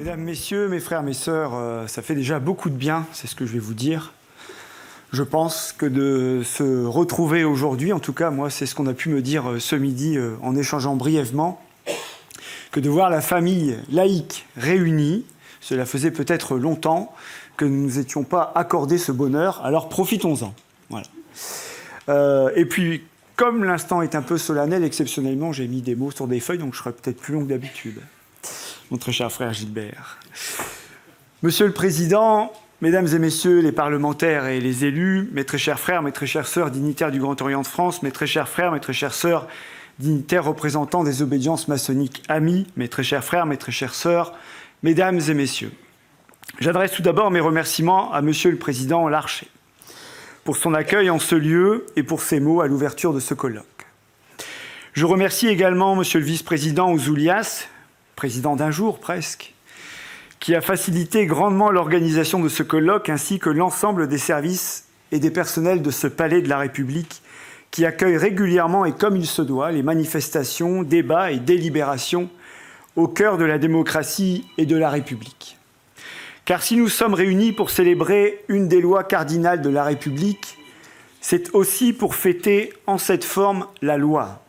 Mesdames, Messieurs, mes frères, mes sœurs, ça fait déjà beaucoup de bien, c'est ce que je vais vous dire. Je pense que de se retrouver aujourd'hui, en tout cas, moi, c'est ce qu'on a pu me dire ce midi en échangeant brièvement, que de voir la famille laïque réunie, cela faisait peut-être longtemps que nous ne nous étions pas accordé ce bonheur, alors profitons-en. Voilà. Et puis, comme l'instant est un peu solennel, exceptionnellement, j'ai mis des mots sur des feuilles, donc je serai peut-être plus long que d'habitude. Mon très cher frère Gilbert. Monsieur le Président, Mesdames et Messieurs les parlementaires et les élus, mes très chers frères, mes très chères sœurs, dignitaires du Grand Orient de France, mes très chers frères, mes très chères sœurs, dignitaires représentants des obédiences maçonniques amis, mes très chers frères, mes très chères sœurs, Mesdames et Messieurs. J'adresse tout d'abord mes remerciements à Monsieur le Président Larcher pour son accueil en ce lieu et pour ses mots à l'ouverture de ce colloque. Je remercie également Monsieur le Vice-président Ouzoulias, président d'un jour presque, qui a facilité grandement l'organisation de ce colloque ainsi que l'ensemble des services et des personnels de ce palais de la République qui accueille régulièrement et comme il se doit les manifestations, débats et délibérations au cœur de la démocratie et de la République. Car si nous sommes réunis pour célébrer une des lois cardinales de la République, c'est aussi pour fêter en cette forme la loi,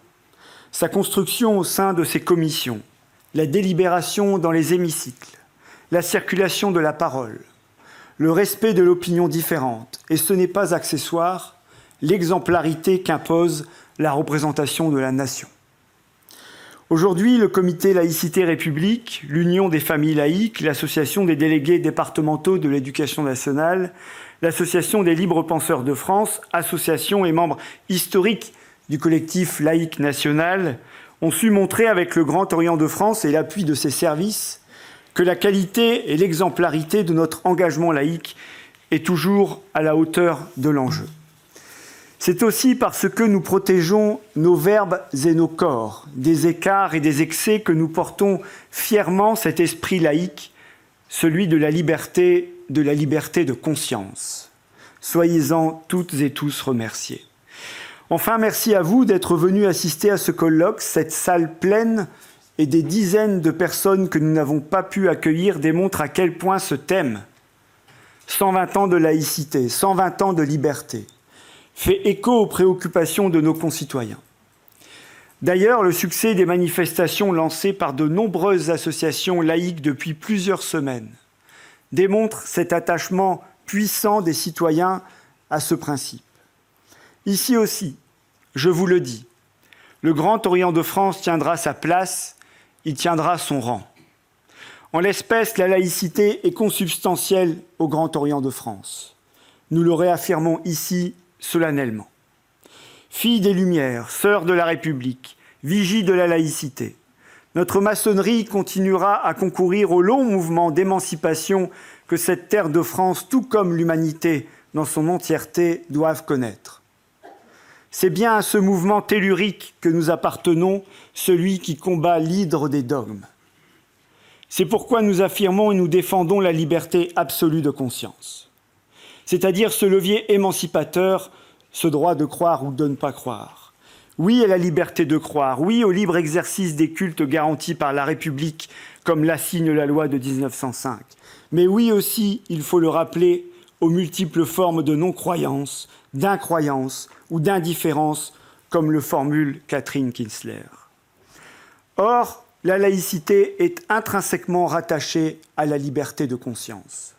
sa construction au sein de ses commissions, la délibération dans les hémicycles, la circulation de la parole, le respect de l'opinion différente, et ce n'est pas accessoire, l'exemplarité qu'impose la représentation de la nation. Aujourd'hui, le comité Laïcité République, l'Union des familles laïques, l'Association des délégués départementaux de l'éducation nationale, l'Association des libres penseurs de France, association et membre historique du collectif laïque national, ont su montrer avec le Grand Orient de France et l'appui de ses services que la qualité et l'exemplarité de notre engagement laïque est toujours à la hauteur de l'enjeu. C'est aussi parce que nous protégeons nos verbes et nos corps des écarts et des excès que nous portons fièrement cet esprit laïque, celui de la liberté de conscience. Soyez-en toutes et tous remerciés. Enfin, merci à vous d'être venus assister à ce colloque. Cette salle pleine et des dizaines de personnes que nous n'avons pas pu accueillir démontrent à quel point ce thème, 120 ans de laïcité, 120 ans de liberté, fait écho aux préoccupations de nos concitoyens. D'ailleurs, le succès des manifestations lancées par de nombreuses associations laïques depuis plusieurs semaines démontre cet attachement puissant des citoyens à ce principe. Ici aussi, je vous le dis, le Grand Orient de France tiendra sa place, il tiendra son rang. En l'espèce, la laïcité est consubstantielle au Grand Orient de France. Nous le réaffirmons ici solennellement. Fille des Lumières, sœur de la République, vigie de la laïcité, notre maçonnerie continuera à concourir au long mouvement d'émancipation que cette terre de France, tout comme l'humanité dans son entièreté, doivent connaître. C'est bien à ce mouvement tellurique que nous appartenons, celui qui combat l'hydre des dogmes. C'est pourquoi nous affirmons et nous défendons la liberté absolue de conscience, c'est-à-dire ce levier émancipateur, ce droit de croire ou de ne pas croire. Oui à la liberté de croire, oui au libre exercice des cultes garantis par la République, comme l'assigne la loi de 1905. Mais oui aussi, il faut le rappeler, aux multiples formes de non-croyance, d'incroyance ou d'indifférence, comme le formule Catherine Kinsler. Or, la laïcité est intrinsèquement rattachée à la liberté de conscience.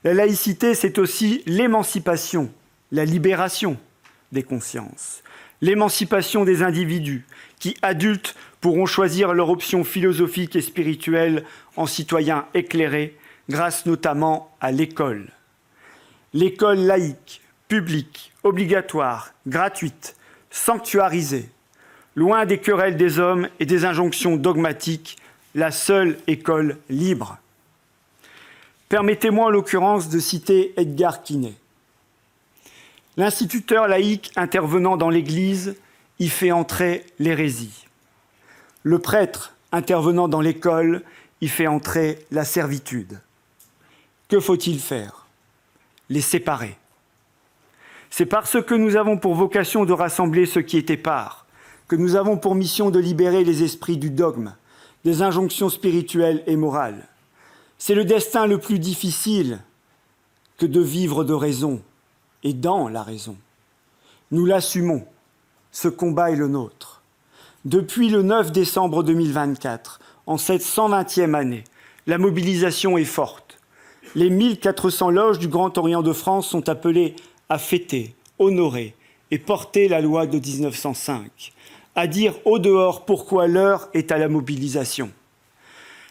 La laïcité, c'est aussi l'émancipation, la libération des consciences, l'émancipation des individus qui, adultes, pourront choisir leur option philosophique et spirituelle en citoyens éclairés, grâce notamment à l'école. L'école laïque, publique, obligatoire, gratuite, sanctuarisée, loin des querelles des hommes et des injonctions dogmatiques, la seule école libre. Permettez-moi en l'occurrence de citer Edgar Quinet. L'instituteur laïque intervenant dans l'Église y fait entrer l'hérésie. Le prêtre intervenant dans l'école y fait entrer la servitude. Que faut-il faire? Les séparer. C'est parce que nous avons pour vocation de rassembler ceux qui est épars, que nous avons pour mission de libérer les esprits du dogme, des injonctions spirituelles et morales. C'est le destin le plus difficile que de vivre de raison et dans la raison. Nous l'assumons, ce combat est le nôtre. Depuis le 9 décembre 2024, en cette 120e année, la mobilisation est forte. Les 1400 loges du Grand Orient de France sont appelées à fêter, honorer et porter la loi de 1905, à dire au dehors pourquoi l'heure est à la mobilisation.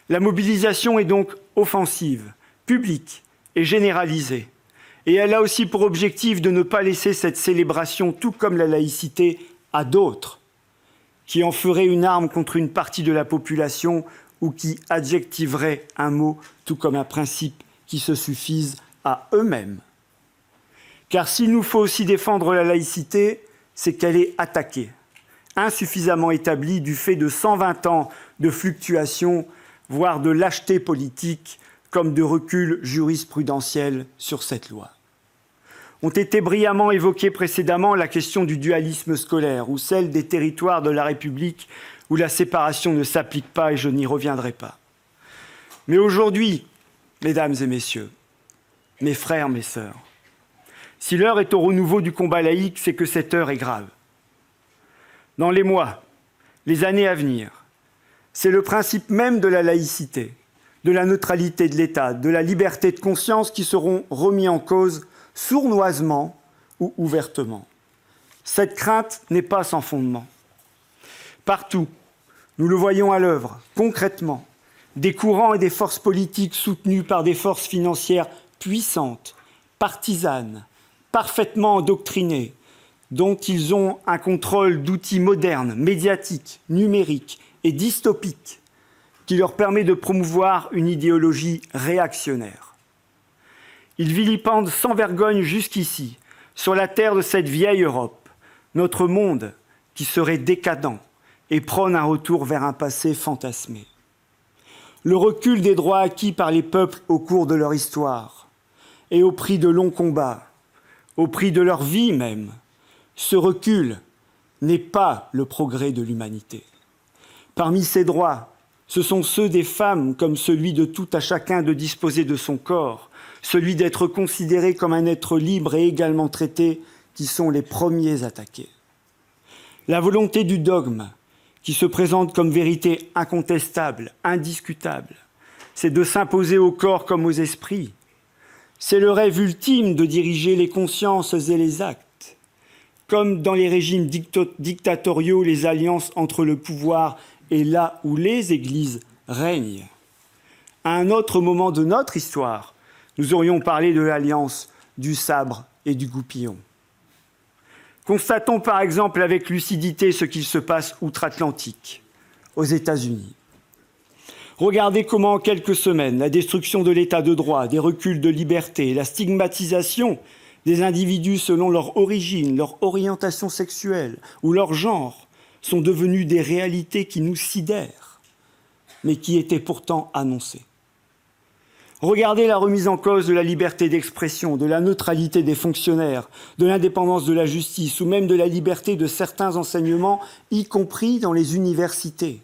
La mobilisation est donc offensive, publique et généralisée. Et elle a aussi pour objectif de ne pas laisser cette célébration, tout comme la laïcité, à d'autres, qui en feraient une arme contre une partie de la population ou qui adjectiveraient un mot, tout comme un principe, qui se suffisent à eux-mêmes. Car s'il nous faut aussi défendre la laïcité, c'est qu'elle est attaquée, insuffisamment établie du fait de 120 ans de fluctuations, voire de lâcheté politique, comme de recul jurisprudentiel sur cette loi. Ont été brillamment évoquées précédemment la question du dualisme scolaire ou celle des territoires de la République où la séparation ne s'applique pas et je n'y reviendrai pas. Mais aujourd'hui, mesdames et messieurs, mes frères, mes sœurs, si l'heure est au renouveau du combat laïque, c'est que cette heure est grave. Dans les mois, les années à venir, c'est le principe même de la laïcité, de la neutralité de l'État, de la liberté de conscience qui seront remis en cause sournoisement ou ouvertement. Cette crainte n'est pas sans fondement. Partout, nous le voyons à l'œuvre, concrètement, des courants et des forces politiques soutenus par des forces financières puissantes, partisanes, parfaitement endoctrinées, dont ils ont un contrôle d'outils modernes, médiatiques, numériques et dystopiques, qui leur permet de promouvoir une idéologie réactionnaire. Ils vilipendent sans vergogne jusqu'ici, sur la terre de cette vieille Europe, notre monde qui serait décadent et prône un retour vers un passé fantasmé. Le recul des droits acquis par les peuples au cours de leur histoire, et au prix de longs combats, au prix de leur vie même, ce recul n'est pas le progrès de l'humanité. Parmi ces droits, ce sont ceux des femmes comme celui de tout à chacun de disposer de son corps, celui d'être considéré comme un être libre et également traité, qui sont les premiers attaqués. La volonté du dogme, qui se présente comme vérité incontestable, indiscutable, c'est de s'imposer au corps comme aux esprits. C'est le rêve ultime de diriger les consciences et les actes. Comme dans les régimes dictatoriaux, les alliances entre le pouvoir et là où les églises règnent. À un autre moment de notre histoire, nous aurions parlé de l'alliance du sabre et du goupillon. Constatons par exemple avec lucidité ce qu'il se passe outre-Atlantique, aux États-Unis. Regardez comment en quelques semaines, la destruction de l'état de droit, des reculs de liberté, la stigmatisation des individus selon leur origine, leur orientation sexuelle ou leur genre sont devenus des réalités qui nous sidèrent, mais qui étaient pourtant annoncées. Regardez la remise en cause de la liberté d'expression, de la neutralité des fonctionnaires, de l'indépendance de la justice ou même de la liberté de certains enseignements, y compris dans les universités.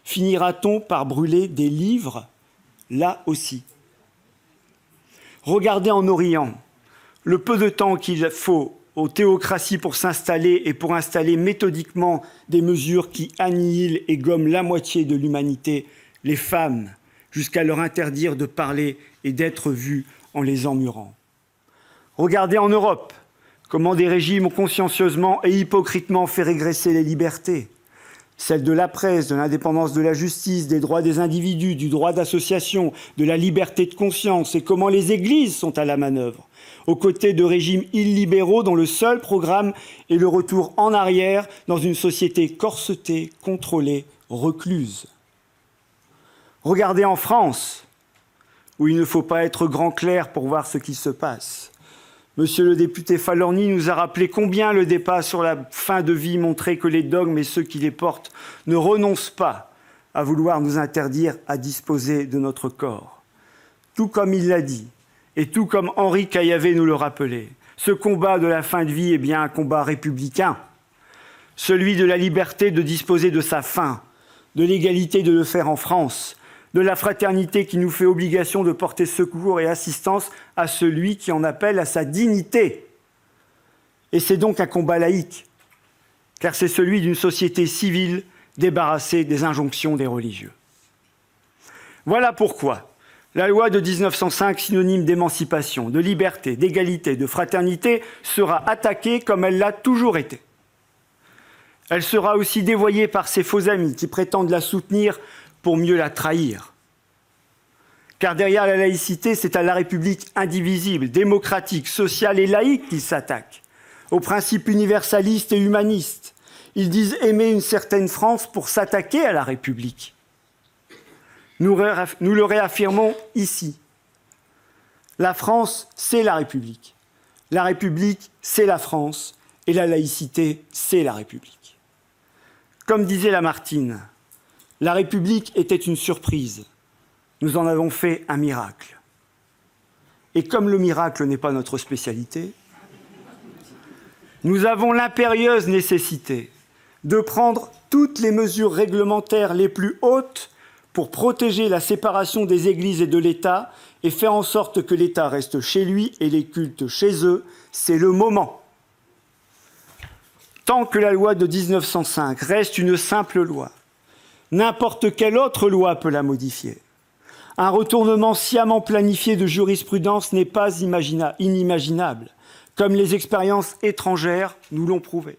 Finira-t-on par brûler des livres, là aussi? Regardez en Orient le peu de temps qu'il faut aux théocraties pour s'installer et pour installer méthodiquement des mesures qui annihilent et gomment la moitié de l'humanité, les femmes, jusqu'à leur interdire de parler et d'être vues en les emmurant. Regardez en Europe comment des régimes ont consciencieusement et hypocritement fait régresser les libertés, celles de la presse, de l'indépendance de la justice, des droits des individus, du droit d'association, de la liberté de conscience, et comment les églises sont à la manœuvre, aux côtés de régimes illibéraux dont le seul programme est le retour en arrière dans une société corsetée, contrôlée, recluse. Regardez en France, où il ne faut pas être grand clerc pour voir ce qui se passe. Monsieur le député Falorni nous a rappelé combien le débat sur la fin de vie montrait que les dogmes et ceux qui les portent ne renoncent pas à vouloir nous interdire à disposer de notre corps. Tout comme il l'a dit, et tout comme Henri Caillavet nous le rappelait, ce combat de la fin de vie est bien un combat républicain, celui de la liberté de disposer de sa fin, de l'égalité de le faire en France, de la fraternité qui nous fait obligation de porter secours et assistance à celui qui en appelle à sa dignité. Et c'est donc un combat laïque, car c'est celui d'une société civile débarrassée des injonctions des religieux. Voilà pourquoi la loi de 1905, synonyme d'émancipation, de liberté, d'égalité, de fraternité, sera attaquée comme elle l'a toujours été. Elle sera aussi dévoyée par ses faux amis qui prétendent la soutenir pour mieux la trahir. Car derrière la laïcité, c'est à la République indivisible, démocratique, sociale et laïque qu'ils s'attaquent, aux principes universalistes et humanistes. Ils disent aimer une certaine France pour s'attaquer à la République. Nous le réaffirmons ici. La France, c'est la République. La République, c'est la France. Et la laïcité, c'est la République. Comme disait Lamartine, la République était une surprise. Nous en avons fait un miracle. Et comme le miracle n'est pas notre spécialité, nous avons l'impérieuse nécessité de prendre toutes les mesures réglementaires les plus hautes pour protéger la séparation des églises et de l'État et faire en sorte que l'État reste chez lui et les cultes chez eux. C'est le moment. Tant que la loi de 1905 reste une simple loi, n'importe quelle autre loi peut la modifier. Un retournement sciemment planifié de jurisprudence n'est pas inimaginable, comme les expériences étrangères nous l'ont prouvé.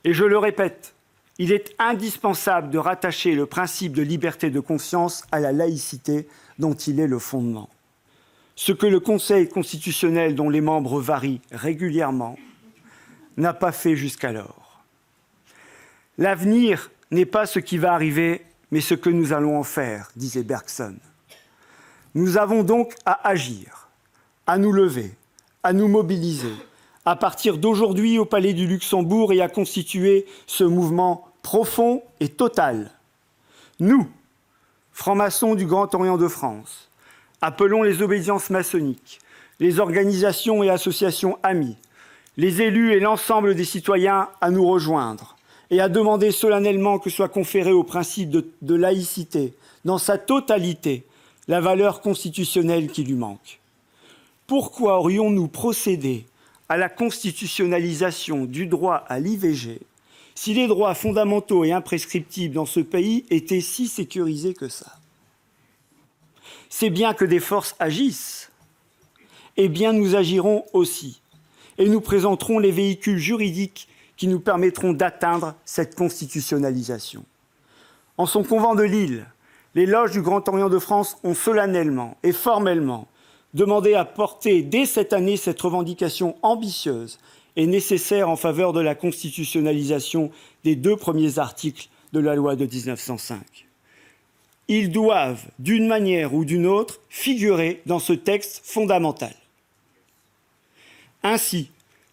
Et je le répète, il est indispensable de rattacher le principe de liberté de conscience à la laïcité dont il est le fondement. Ce que le Conseil constitutionnel, dont les membres varient régulièrement, n'a pas fait jusqu'alors. L'avenir n'est pas ce qui va arriver, mais ce que nous allons en faire, disait Bergson. Nous avons donc à agir, à nous lever, à nous mobiliser, à partir d'aujourd'hui au Palais du Luxembourg et à constituer ce mouvement profond et total. Nous, francs-maçons du Grand Orient de France, appelons les obédiences maçonniques, les organisations et associations amies, les élus et l'ensemble des citoyens à nous rejoindre et à demander solennellement que soit conférée au principe de laïcité, dans sa totalité, la valeur constitutionnelle qui lui manque. Pourquoi aurions-nous procédé à la constitutionnalisation du droit à l'IVG si les droits fondamentaux et imprescriptibles dans ce pays étaient si sécurisés que ça? C'est bien que des forces agissent, eh bien nous agirons aussi, et nous présenterons les véhicules juridiques qui nous permettront d'atteindre cette constitutionnalisation. En son convent de Lille, les loges du Grand Orient de France ont solennellement et formellement demandé à porter dès cette année cette revendication ambitieuse et nécessaire en faveur de la constitutionnalisation des 2 premiers articles de la loi de 1905. Ils doivent, d'une manière ou d'une autre, figurer dans ce texte fondamental. Ainsi,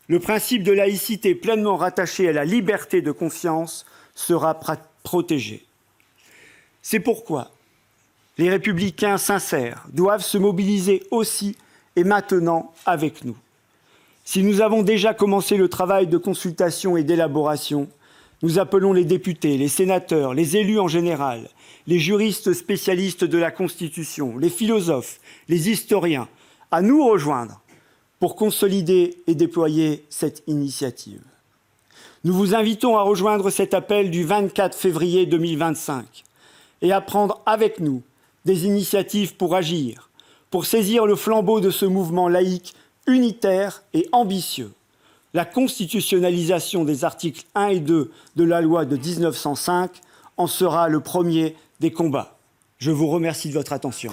le principe de laïcité pleinement rattaché à la liberté de conscience sera protégé. C'est pourquoi les républicains sincères doivent se mobiliser aussi et maintenant avec nous. Si nous avons déjà commencé le travail de consultation et d'élaboration, nous appelons les députés, les sénateurs, les élus en général, les juristes spécialistes de la Constitution, les philosophes, les historiens, à nous rejoindre pour consolider et déployer cette initiative. Nous vous invitons à rejoindre cet appel du 24 février 2025 et à prendre avec nous des initiatives pour agir, pour saisir le flambeau de ce mouvement laïque unitaire et ambitieux. La constitutionnalisation des articles 1 et 2 de la loi de 1905 en sera le premier des combats. Je vous remercie de votre attention.